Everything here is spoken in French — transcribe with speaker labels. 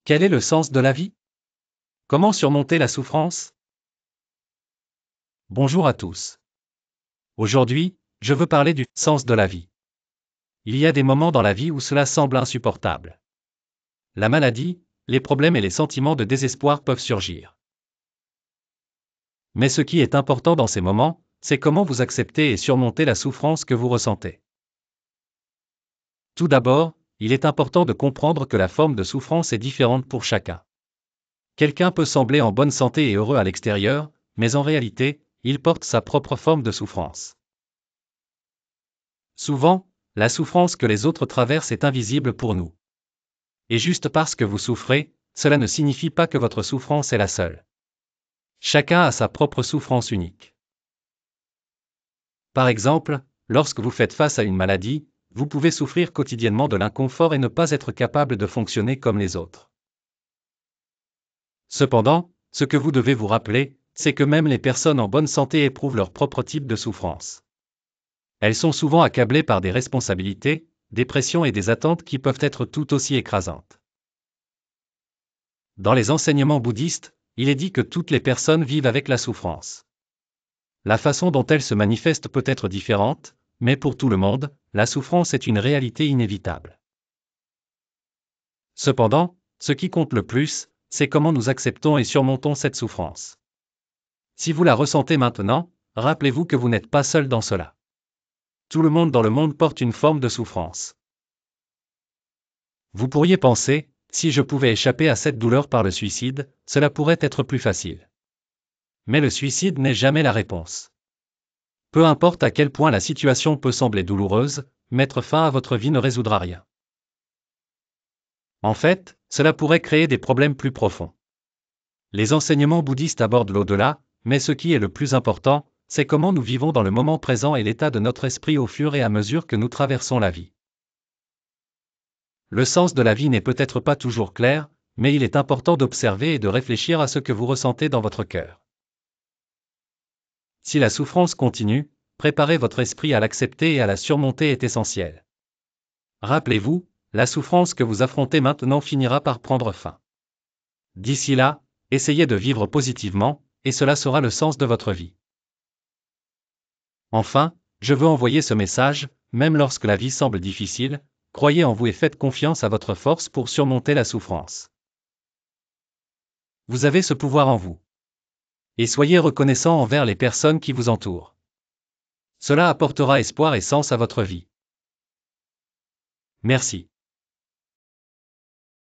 Speaker 1: Quel est le sens de la vie? Comment surmonter la souffrance? Bonjour à tous. Aujourd'hui, je veux parler du sens de la vie. Il y a des moments dans la vie où cela semble insupportable. La maladie, les problèmes et les sentiments de désespoir peuvent surgir. Mais ce qui est important dans ces moments, c'est comment vous acceptez et surmontez la souffrance que vous ressentez. Tout d'abord, il est important de comprendre que la forme de souffrance est différente pour chacun. Quelqu'un peut sembler en bonne santé et heureux à l'extérieur, mais en réalité, il porte sa propre forme de souffrance. Souvent, la souffrance que les autres traversent est invisible pour nous. Et juste parce que vous souffrez, cela ne signifie pas que votre souffrance est la seule. Chacun a sa propre souffrance unique. Par exemple, lorsque vous faites face à une maladie, vous pouvez souffrir quotidiennement de l'inconfort et ne pas être capable de fonctionner comme les autres. Cependant, ce que vous devez vous rappeler, c'est que même les personnes en bonne santé éprouvent leur propre type de souffrance. Elles sont souvent accablées par des responsabilités, des pressions et des attentes qui peuvent être tout aussi écrasantes. Dans les enseignements bouddhistes, il est dit que toutes les personnes vivent avec la souffrance. La façon dont elle se manifeste peut être différente, mais pour tout le monde, la souffrance est une réalité inévitable. Cependant, ce qui compte le plus, c'est comment nous acceptons et surmontons cette souffrance. Si vous la ressentez maintenant, rappelez-vous que vous n'êtes pas seul dans cela. Tout le monde dans le monde porte une forme de souffrance. Vous pourriez penser, si je pouvais échapper à cette douleur par le suicide, cela pourrait être plus facile. Mais le suicide n'est jamais la réponse. Peu importe à quel point la situation peut sembler douloureuse, mettre fin à votre vie ne résoudra rien. En fait, cela pourrait créer des problèmes plus profonds. Les enseignements bouddhistes abordent l'au-delà, mais ce qui est le plus important, c'est comment nous vivons dans le moment présent et l'état de notre esprit au fur et à mesure que nous traversons la vie. Le sens de la vie n'est peut-être pas toujours clair, mais il est important d'observer et de réfléchir à ce que vous ressentez dans votre cœur. Si la souffrance continue, préparer votre esprit à l'accepter et à la surmonter est essentiel. Rappelez-vous, la souffrance que vous affrontez maintenant finira par prendre fin. D'ici là, essayez de vivre positivement, et cela sera le sens de votre vie. Enfin, je veux envoyer ce message, même lorsque la vie semble difficile, croyez en vous et faites confiance à votre force pour surmonter la souffrance. Vous avez ce pouvoir en vous. Et soyez reconnaissant envers les personnes qui vous entourent. Cela apportera espoir et sens à votre vie. Merci.